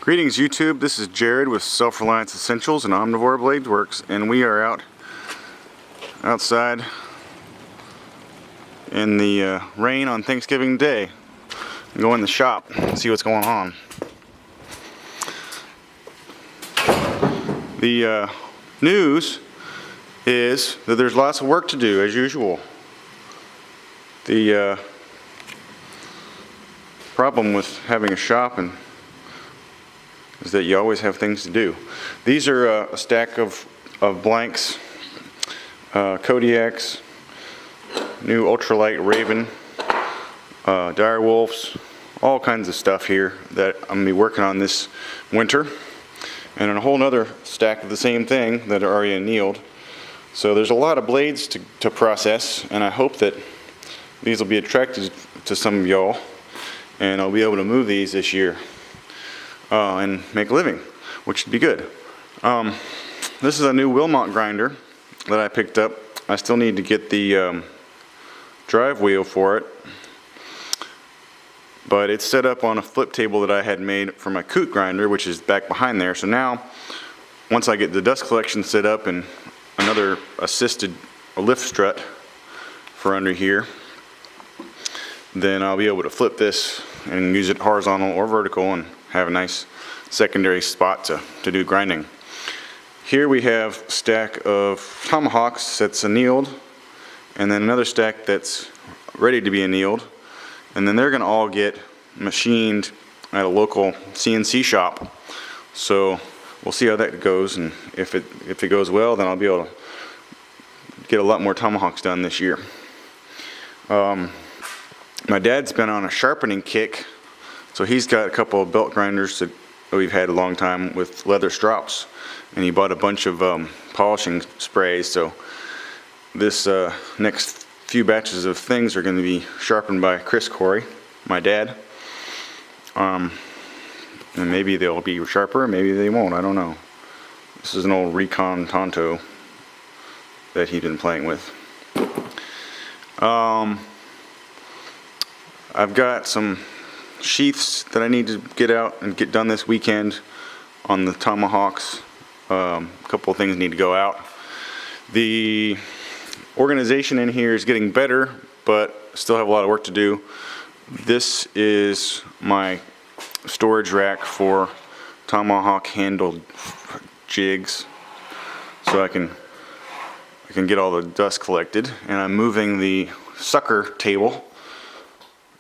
Greetings YouTube, this is Jared with Self-Reliance Essentials and Omnivore Blade-Works, and we are outside in the rain on Thanksgiving Day. Go in the shop and see what's going on. The news is that there's lots of work to do as usual. The problem with having a shop is that you always have things to do. These are a stack of blanks, Kodiaks, new ultralight Raven, dire wolves, all kinds of stuff here that I'm going to be working on this winter. And then a whole nother stack of the same thing that are already annealed. So there's a lot of blades to process, and I hope that these will be attracted to some of y'all, and I'll be able to move these this year and make a living, which would be good. This is a new Wilmot grinder that I picked up. I still need to get the drive wheel for it, but it's set up on a flip table that I had made for my coot grinder, which is back behind there. So now, once I get the dust collection set up and another assisted lift strut for under here, then I'll be able to flip this and use it horizontal or vertical and have a nice secondary spot to do grinding. Here we have a stack of tomahawks that's annealed, and then another stack that's ready to be annealed, and then they're going to all get machined at a local CNC shop. So we'll see how that goes, and if it goes well, then I'll be able to get a lot more tomahawks done this year. My dad's been on a sharpening kick, so he's got a couple of belt grinders that we've had a long time with leather strops, and he bought a bunch of polishing sprays. So this next few batches of things are going to be sharpened by Chris Corey, my dad, and maybe they'll be sharper, maybe they won't, I don't know. This is an old Recon Tonto that he's been playing with. I've got some sheaths that I need to get out and get done this weekend on the tomahawks. A couple of things need to go out. The organization in here is getting better, but still have a lot of work to do. This is my storage rack for tomahawk handled jigs, so I can get all the dust collected. And I'm moving the sucker table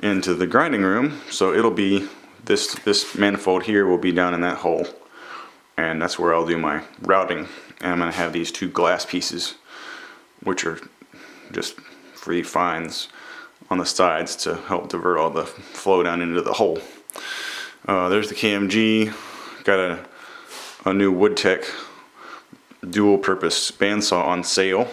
into the grinding room, so it'll be this manifold here will be down in that hole, and that's where I'll do my routing. And I'm going to have these two glass pieces, which are just free fines on the sides to help divert all the flow down into the hole. There's the KMG. Got a new Woodtech dual purpose bandsaw on sale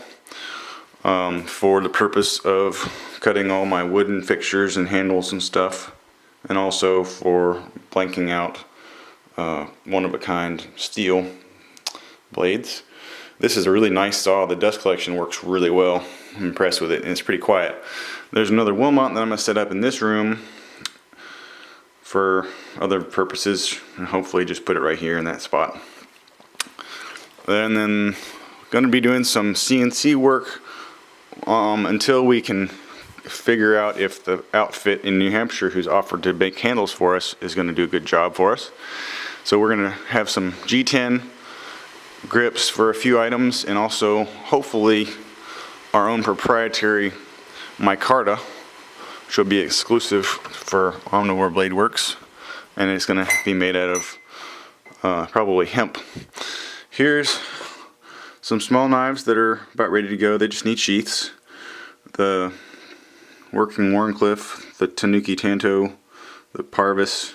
for the purpose of cutting all my wooden fixtures and handles and stuff, and also for blanking out one-of-a-kind steel blades. This is a really nice saw. The dust collection works really well. I'm impressed with it, and it's pretty quiet. There's another Wilmot that I'm going to set up in this room for other purposes, and hopefully just put it right here in that spot. And then going to be doing some CNC work until we can figure out if the outfit in New Hampshire who's offered to make handles for us is going to do a good job for us. So we're going to have some G10 grips for a few items, and also hopefully our own proprietary micarta, which will be exclusive for Omnivore Blade-Works, and it's going to be made out of probably hemp. Here's some small knives that are about ready to go. They just need sheaths. The Working Warncliffe, the Tanuki Tanto, the Parvis,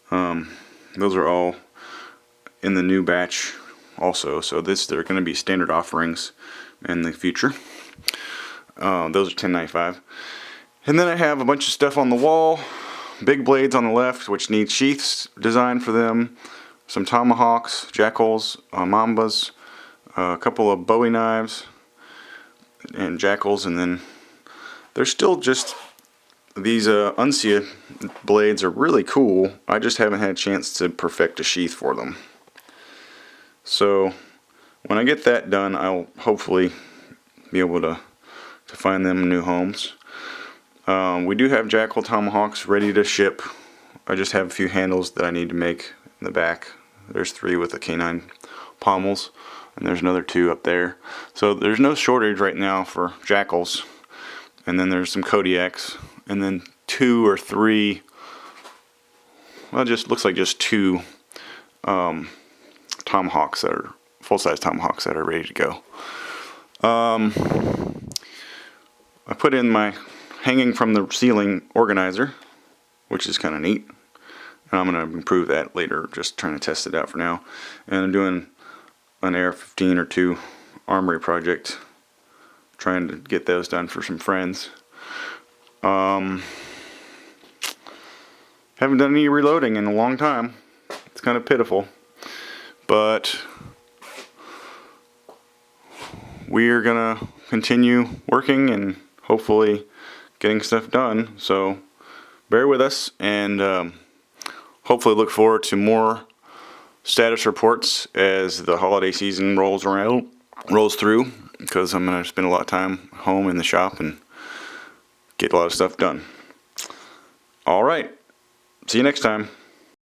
those are all in the new batch also. So they're going to be standard offerings in the future. Those are $10.95. And then I have a bunch of stuff on the wall. Big blades on the left, which need sheaths designed for them. Some tomahawks, jackals, mambas, a couple of Bowie knives, and jackals, and then there's still just these Uncia blades are really cool. I just haven't had a chance to perfect a sheath for them. So when I get that done, I'll hopefully be able to find them new homes. We do have Jackal tomahawks ready to ship. I just have a few handles that I need to make in the back. There's 3 with the canine pommels, and there's another 2 up there. So there's no shortage right now for Jackals. And then there's some Kodiaks, and then 2 or 3, well, it just looks like just 2 tomahawks that are full-size tomahawks that are ready to go. I put in my hanging from the ceiling organizer, which is kind of neat, and I'm going to improve that later, just trying to test it out for now. And I'm doing an AR-15 or 2 armory project, trying to get those done for some friends. Haven't done any reloading in a long time. It's kind of pitiful, but we're gonna continue working and hopefully getting stuff done. So bear with us, and hopefully look forward to more status reports as the holiday season rolls through, because I'm going to spend a lot of time home in the shop and get a lot of stuff done. All right, see you next time.